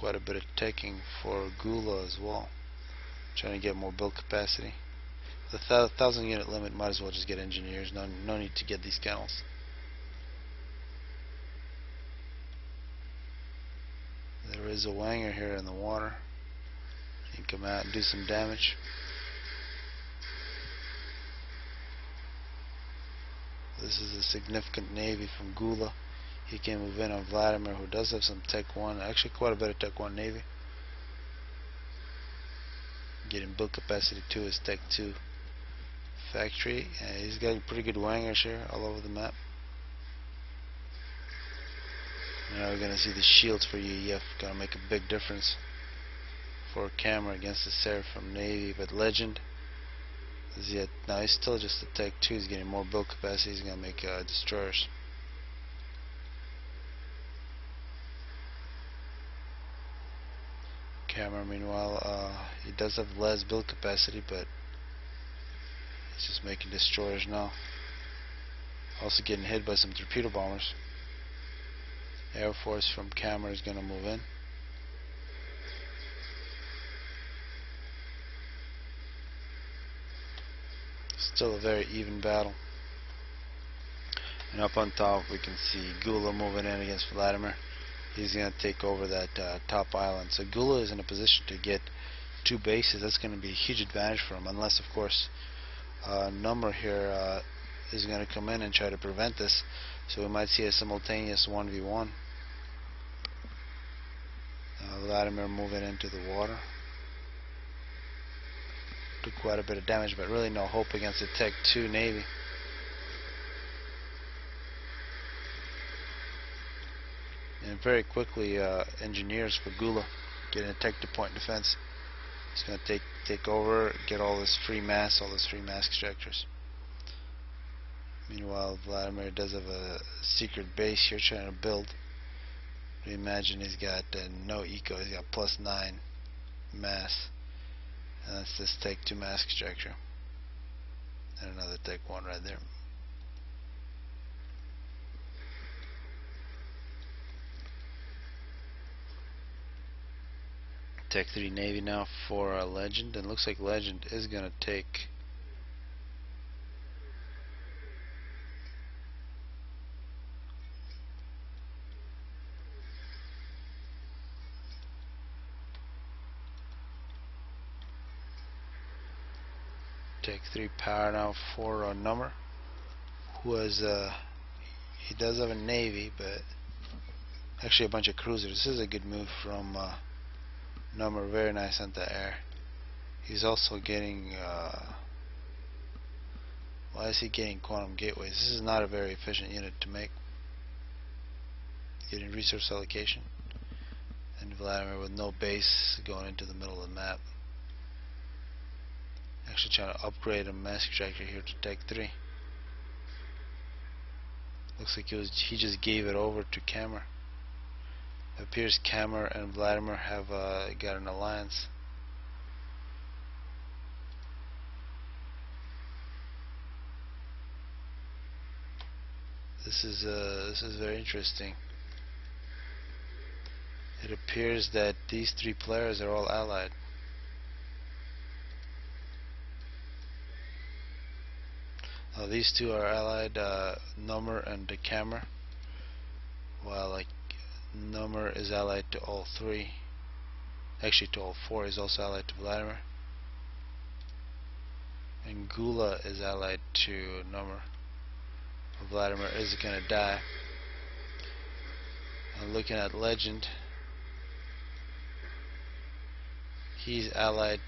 quite a bit of taking for Gula as well. Trying to get more build capacity. The 1,000 unit limit, might as well just get engineers. No need to get these camels. There is a wanger here in the water. He can come out and do some damage. This is a significant navy from Gula. He can move in on Vladimir, who does have some Tech 1, actually quite a bit of Tech 1 navy. Getting build capacity to his Tech 2 factory. He's got pretty good wangers here all over the map. Now we're going to see the shields for UEF. Going to make a big difference for camera against the Seraphim Navy. But Legend, now he's still just a Tech 2. He's getting more build capacity. He's going to make destroyers. Camera, meanwhile, he does have less build capacity, but he's just making destroyers now. Also getting hit by some torpedo bombers. Air Force from Camera is going to move in. Still a very even battle. And up on top we can see Gula moving in against Vladimir. He's going to take over that top island. So Gula is in a position to get 2 bases. That's going to be a huge advantage for him, unless of course Number here is going to come in and try to prevent this. So we might see a simultaneous 1v1. Vladimir moving into the water. Took quite a bit of damage, but really no hope against the Tech 2 Navy. And very quickly, engineers for Gula getting a Tech to point defense. He's going to take over, get all this free mass, all those free mass extractors. Meanwhile, Vladimir does have a secret base here trying to build. Imagine he's got no eco, he's got +9 mass. And that's this Tech 2 mass extractor. And another Tech 1 right there. Tech 3 Navy now for Legend, and looks like Legend is going to take Tech 3 power now for Number, who has he does have a navy, but actually a bunch of cruisers. This is a good move from Number, very nice anti-air. He's also getting why is he getting quantum gateways? This is not a very efficient unit to make. Getting resource allocation, and Vladimir with no base going into the middle of the map. Actually trying to upgrade a mass extractor here to Tech 3. Looks like he just gave it over to Camera. It appears Camera and Vladimir have got an alliance. This is very interesting. It appears that these 3 players are all allied. These 2 are allied, Number and the Camera, while Number is allied to all 3. Actually to all 4. He's also allied to Vladimir. And Gula is allied to Number. Vladimir is going to die. Looking at Legend, he's allied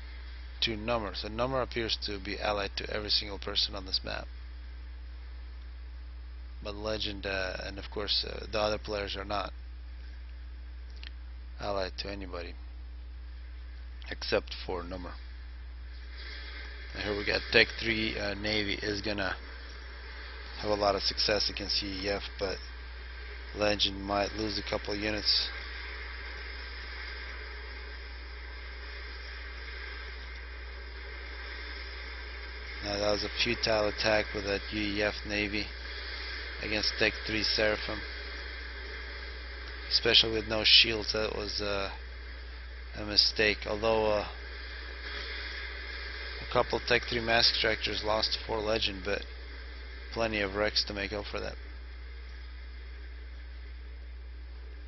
to Number. So Number appears to be allied to every single person on this map. But Legend and of course the other players are not allied to anybody except for Number. And here we got Tech 3 Navy is gonna have a lot of success against UEF, but Legend might lose a couple units. Now that was a futile attack with that UEF Navy against Tech 3 Seraphim, especially with no shields. That was a mistake. Although a couple Tech 3 mass extractors lost for Legend, but plenty of wrecks to make up for that.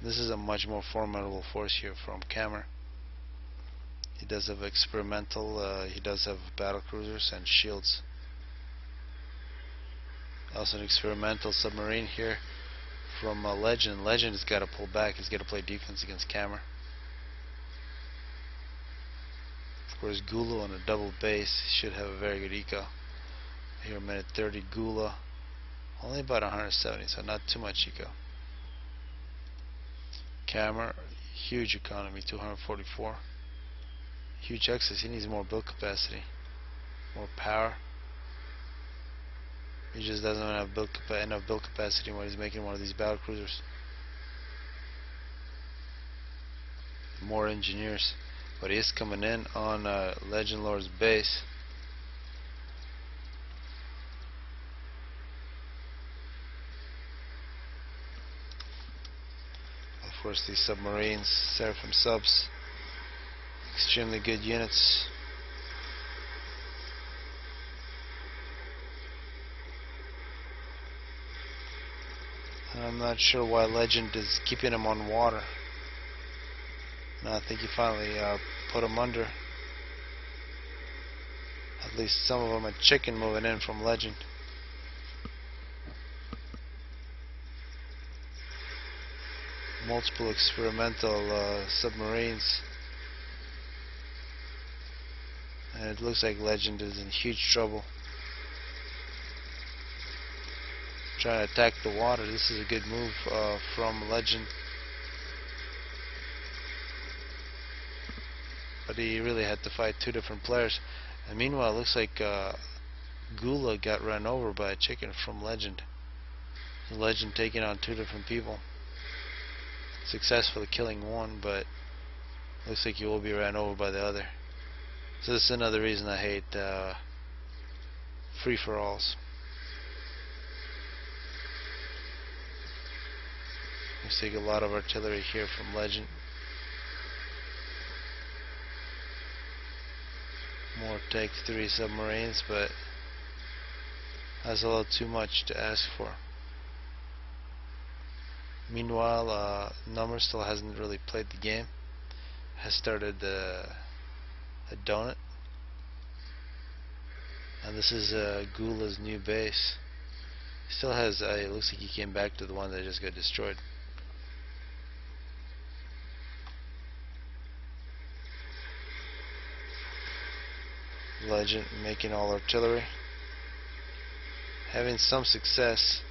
This is a much more formidable force here from Cammer. He does have experimental, he does have battle cruisers and shields. Also an experimental submarine here from Legend. Legend has got to pull back, he's got to play defense against Cammer. Of course, Gula on a double base should have a very good eco. Here, minute 30, Gula, only about 170, so not too much eco. Cammer, huge economy, 244. Huge excess, he needs more build capacity, more power. He just doesn't have enough build capacity when he's making one of these battle cruisers. More engineers, but he is coming in on Legend Lord's base. Of course, these submarines, Seraphim subs, extremely good units. And I'm not sure why Legend is keeping him on water. No, I think he finally put him under. At least some of them are chicken moving in from Legend. Multiple experimental submarines. And it looks like Legend is in huge trouble. Trying to attack the water. This is a good move from Legend. But he really had to fight two different players. And meanwhile, it looks like Gula got run over by a chicken from Legend. Legend taking on two different people. Successfully killing one, but looks like he will be ran over by the other. So this is another reason I hate free-for-alls. We see a lot of artillery here from Legend. More Tech 3 submarines, but that's a little too much to ask for. Meanwhile, Number still hasn't really played the game. Has started a donut. And this is Gula's new base. He still has, it looks like he came back to the one that just got destroyed. Legend making all artillery, having some success,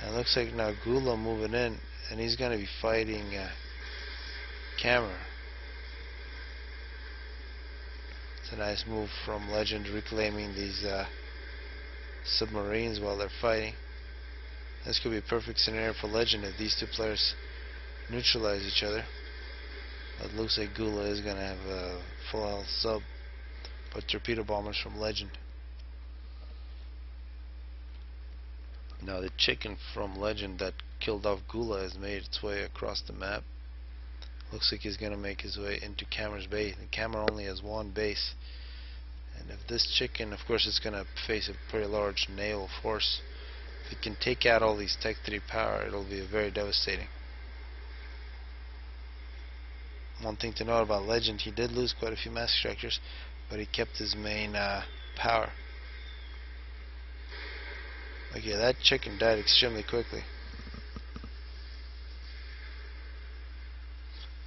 and it looks like now Gula moving in, and he's going to be fighting Camera. It's a nice move from Legend, reclaiming these submarines while they're fighting. This could be a perfect scenario for Legend if these two players neutralize each other. It looks like Gula is going to have a full health sub. But torpedo bombers from Legend. Now the chicken from Legend that killed off Gula has made its way across the map. Looks like he's gonna make his way into Camera's base. And Camera only has one base. And if this chicken, of course, it's gonna face a pretty large naval force. If it can take out all these Tech 3 power, it'll be very devastating. One thing to note about Legend, he did lose quite a few mass extractors, but he kept his main power. Okay, that chicken died extremely quickly.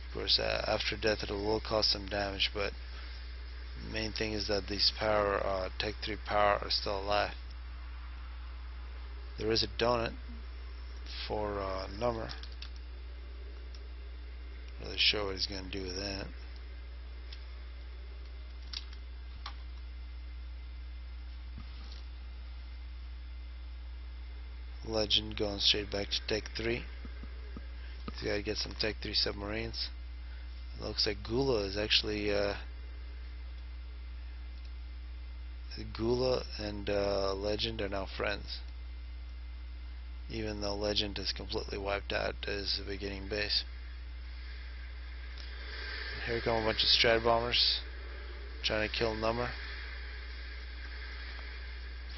Of course, after death it will cause some damage, but the main thing is that these power, Tech 3 power, are still alive. There is a donut for Number. Not really sure what he's going to do with that. Legend going straight back to Tech 3. He's got to get some Tech 3 submarines. It looks like Gula is actually Gula and Legend are now friends, even though Legend is completely wiped out his beginning base. Here come a bunch of strat bombers trying to kill Number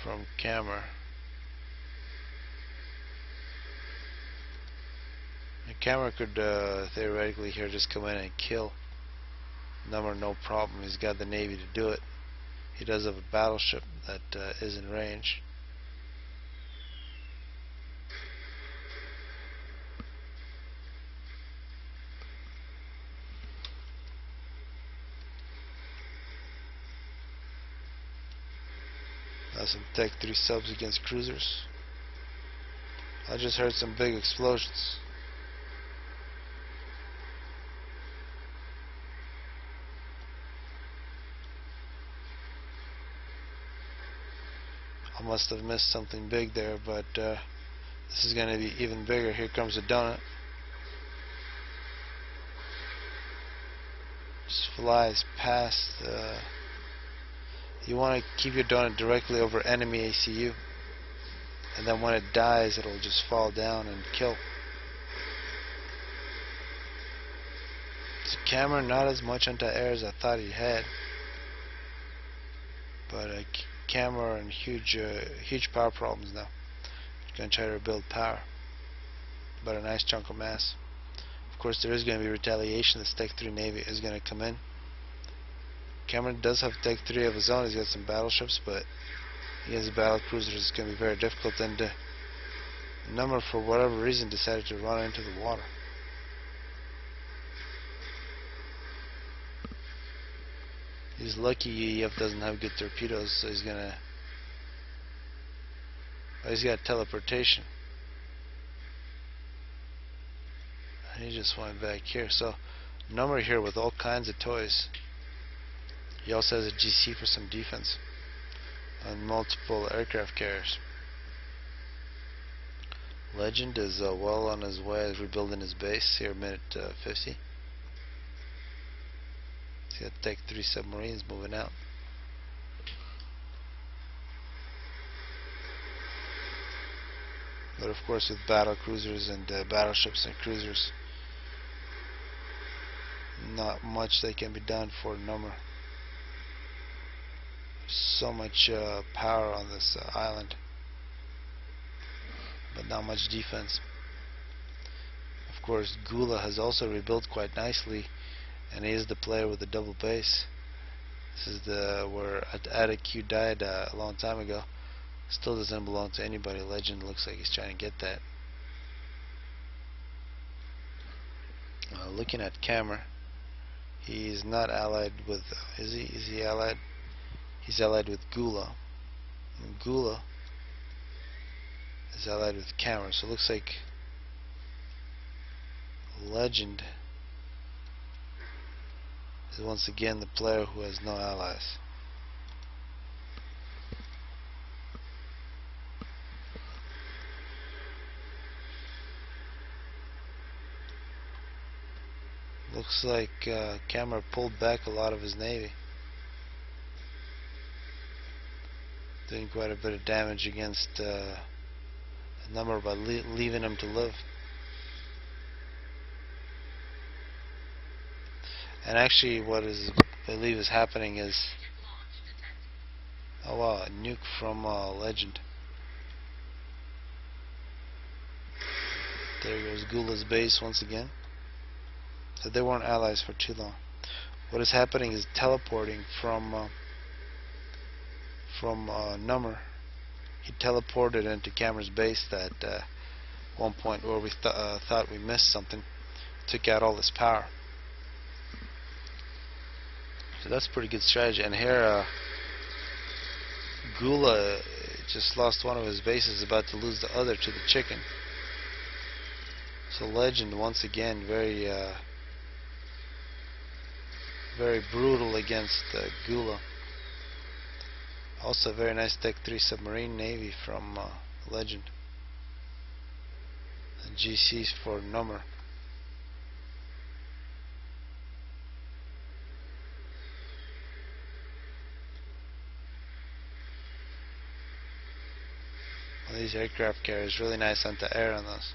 from camera. The camera could theoretically here just come in and kill Number, no problem. He's got the Navy to do it. He does have a battleship that is in range. Some Tech 3 subs against cruisers. I just heard some big explosions. I must have missed something big there, but this is going to be even bigger. Here comes a donut. Just flies past. You want to keep your donut directly over enemy ACU, and then when it dies it'll just fall down and kill. The camera not as much anti-air as I thought he had, but a camera and huge power problems now. Gonna try to rebuild power, but a nice chunk of mass. Of course there is going to be retaliation. The Tech 3 Navy is going to come in. Cameron does have Tech 3 of his own. He's got some battleships, but against battle cruisers it's going to be very difficult. And Number, for whatever reason, decided to run into the water. He's lucky UEF doesn't have good torpedoes, so he's gonna. Oh, he's got teleportation. And he just went back here. So Number here with all kinds of toys. He also has a GC for some defense and multiple aircraft carriers. Legend is well on his way of rebuilding his base here, minute 50. He's got Tech 3 submarines moving out. But of course, with battle cruisers and battleships and cruisers, not much that can be done for Number. So much power on this island, but not much defense. Of course, Gula has also rebuilt quite nicely, and he is the player with the double base. This is where Attic Q died a long time ago. Still doesn't belong to anybody. Legend looks like he's trying to get that. Looking at camera, he's not allied with. Is he? Is he allied? He's allied with Gula. And Gula is allied with Camera. So it looks like Legend is once again the player who has no allies. Looks like Camera pulled back a lot of his navy, doing quite a bit of damage against a Number by leaving him to live. And actually what I believe is happening is, oh wow, a nuke from Legend. There goes Gula's base once again. So they weren't allies for too long. What is happening is teleporting from Number. He teleported into Camera's base that one point where we thought we missed something. Took out all this power. So that's a pretty good strategy. And here Gula just lost one of his bases, about to lose the other to the chicken. So Legend once again very brutal against Gula. Also very nice Tech 3 submarine navy from Legend. And GCs for Number. Well, these aircraft carriers, really nice anti-air on those. .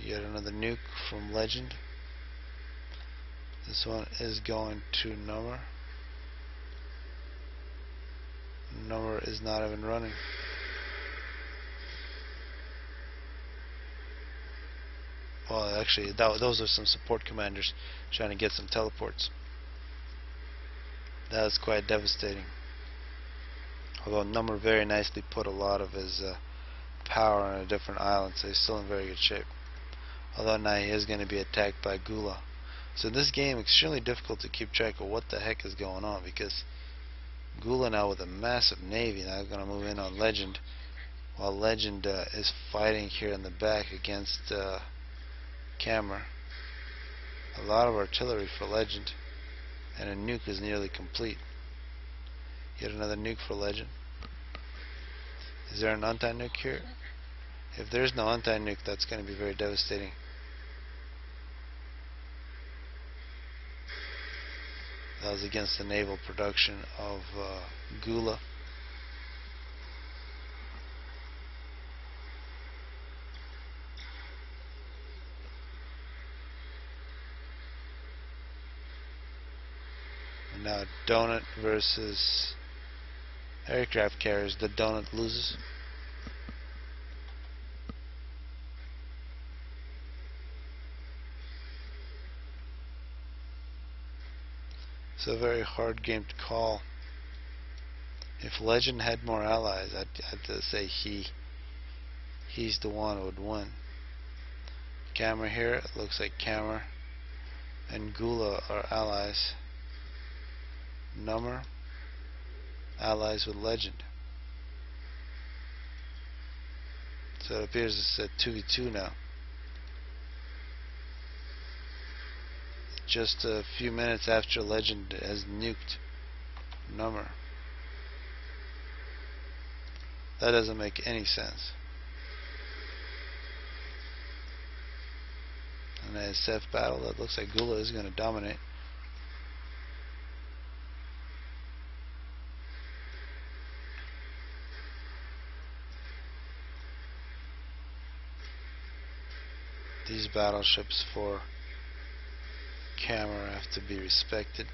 Yet another nuke from Legend. This one is going to Number. Number is not even running. Well, actually, those are some support commanders trying to get some teleports. That was quite devastating. Although Number very nicely put a lot of his power on a different island, so he's still in very good shape. Although now he is going to be attacked by Gula. So in this game, extremely difficult to keep track of what the heck is going on, because Gula now with a massive navy now is going to move in on Legend, while Legend is fighting here in the back against Camera. A lot of artillery for Legend, and a nuke is nearly complete. Yet another nuke for Legend. Is there an anti-nuke here? If there's no anti-nuke, that's going to be very devastating. That was against the naval production of Gula. And now Donut versus aircraft carriers. The Donut loses. It's a very hard game to call. If Legend had more allies, I'd say he's the one who would win. Camera here, it looks like Camera and Gula are allies. Number, allies with Legend. So it appears it's a 2v2 now. Just a few minutes after Legend has nuked Number. That doesn't make any sense. And a SF battle, that looks like Gula is going to dominate. These battleships for Camera have to be respected.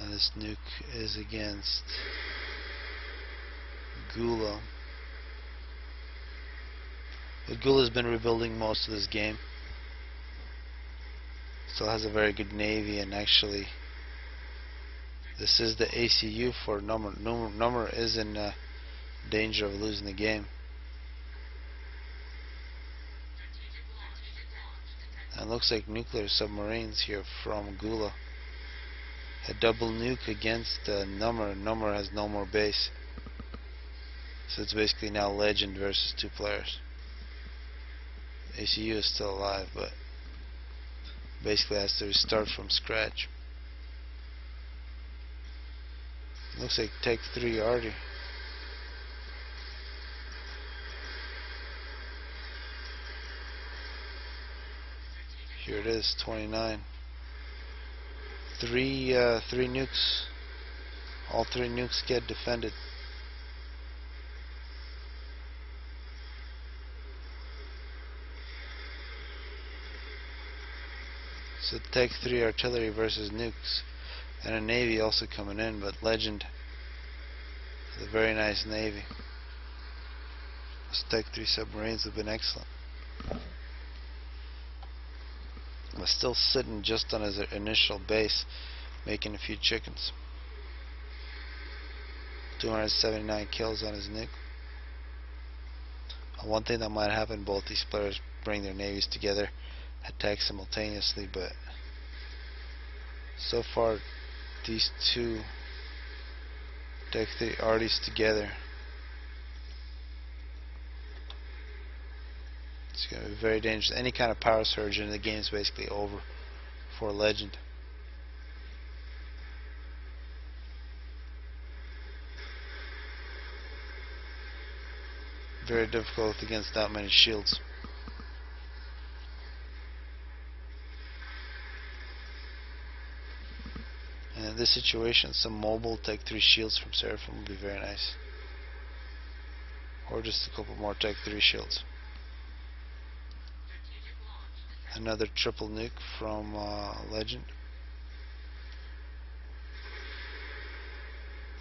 And this nuke is against Gula. But Gula's been rebuilding most of this game. Still has a very good navy, and actually this is the ACU for Number. Number is in danger of losing the game. And looks like nuclear submarines here from Gula. A double nuke against Number. Number has no more base. So it's basically now Legend versus two players. ACU is still alive, but basically has to restart from scratch. Looks like Tech 3 already. Here it is, 29. Three nukes. All three nukes get defended. So Tech 3 artillery versus nukes, and a navy also coming in, but Legend has a very nice navy. Those Tech 3 submarines have been excellent. But still sitting just on his initial base, making a few chickens. 279 kills on his nuke. One thing that might happen, both these players bring their navies together, attack simultaneously, but so far these two Tech 3 arties together, it's going to be very dangerous. Any kind of power surge in the game is basically over for Legend. Very difficult against that many shields. And in this situation, some mobile take 3 shields from Seraphim would be very nice. Or just a couple more take 3 shields. Another triple nuke from Legend.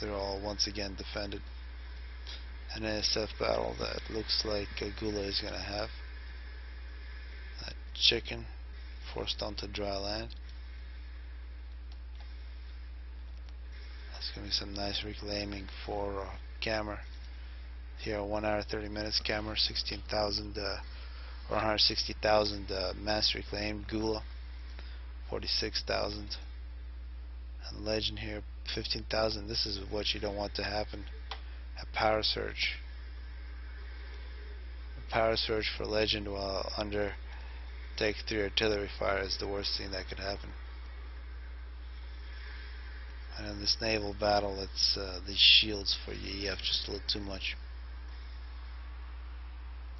They're all once again defended. An ASF battle that looks like Gula is going to have. That chicken forced onto dry land. That's going to be some nice reclaiming for Camera. Here, 1 hour 30 minutes. Camera 16,000 or 160,000 mass reclaimed. Gula 46,000. And Legend here 15,000. This is what you don't want to happen. A power surge. A power surge for Legend while under take 3 artillery fire is the worst thing that could happen. And in this naval battle, it's these shields for EF just a little too much.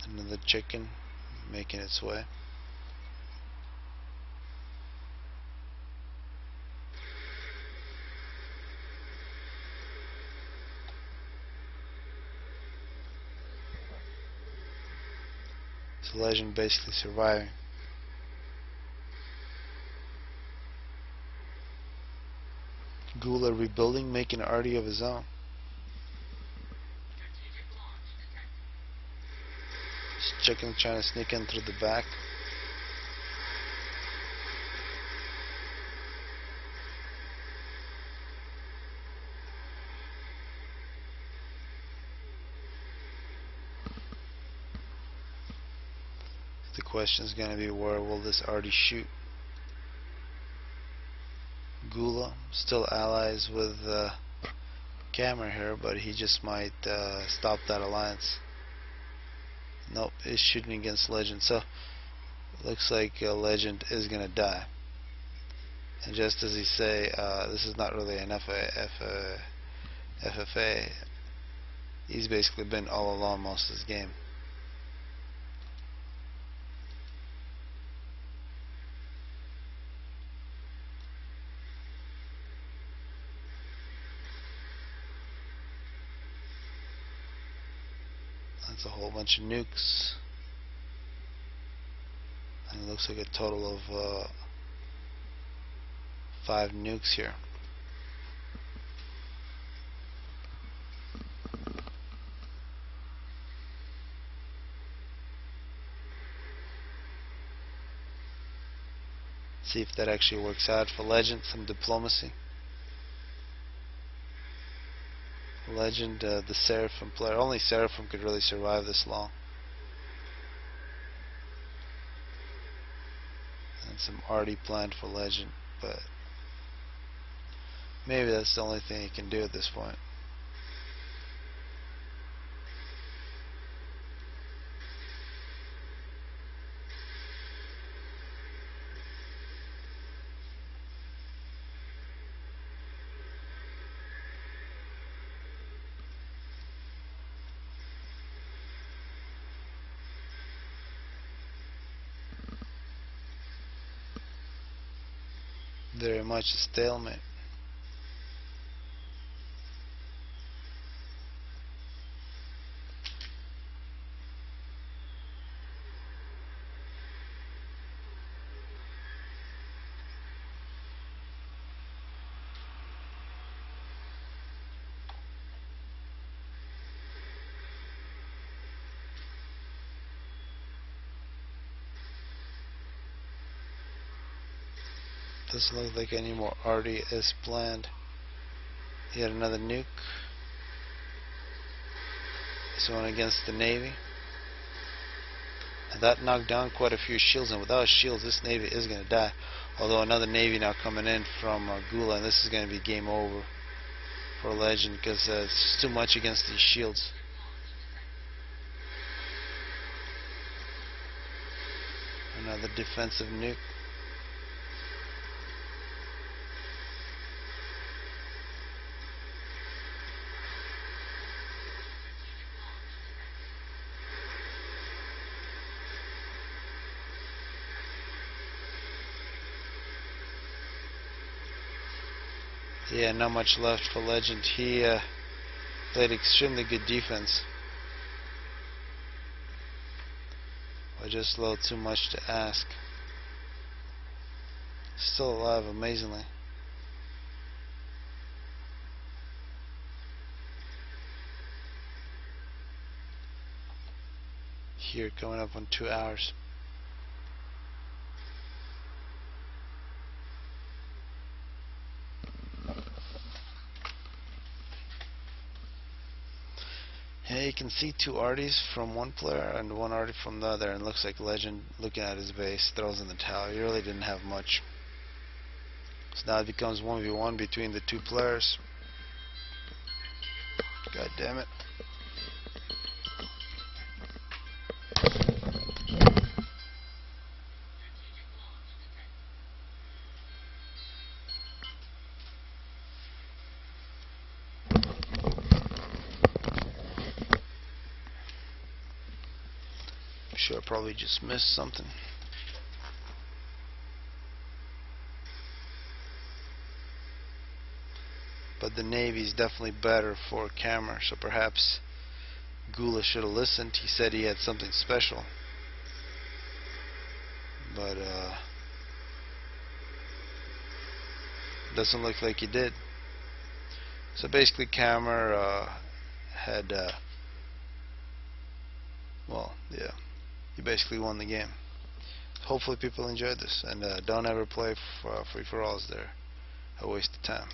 Another chicken making its way. So Legend basically surviving. Gula rebuilding, making an arty of his own. Chicken trying to sneak in through the back. The question is going to be, where will this arty shoot? Gula still allies with Camera here, but he just might stop that alliance. Nope, he's shooting against Legend. So looks like Legend is gonna die. And just as he say, this is not really an FFA. He's basically been all along most of this game. That's a whole bunch of nukes. And it looks like a total of 5 nukes here. See if that actually works out for Legend. Some diplomacy. Legend, the Seraphim player. Only Seraphim could really survive this long. And some arty planned for Legend, but maybe that's the only thing he can do at this point. Very much a stalemate. Doesn't look like any more arty is planned. Yet another nuke. This one against the Navy. And that knocked down quite a few shields, and without shields this Navy is going to die. Although another Navy now coming in from Gula, and this is going to be game over for Legend because it's too much against these shields. Another defensive nuke. Yeah, not much left for Legend. He played extremely good defense. But just a little too much to ask. Still alive, amazingly. Here, coming up on 2 hours. Yeah, you can see 2 arties from one player and 1 arty from the other, and it looks like Legend, looking at his base, throws in the towel. He really didn't have much. So now it becomes 1v1 between the 2 players. God damn it. I'm sure I probably just missed something. But the Navy is definitely better for camera, so perhaps Gula should have listened. He said he had something special, but doesn't look like he did. So basically camera had well, yeah, he basically won the game. Hopefully people enjoyed this, and don't ever play free-for-alls. They're a waste of time.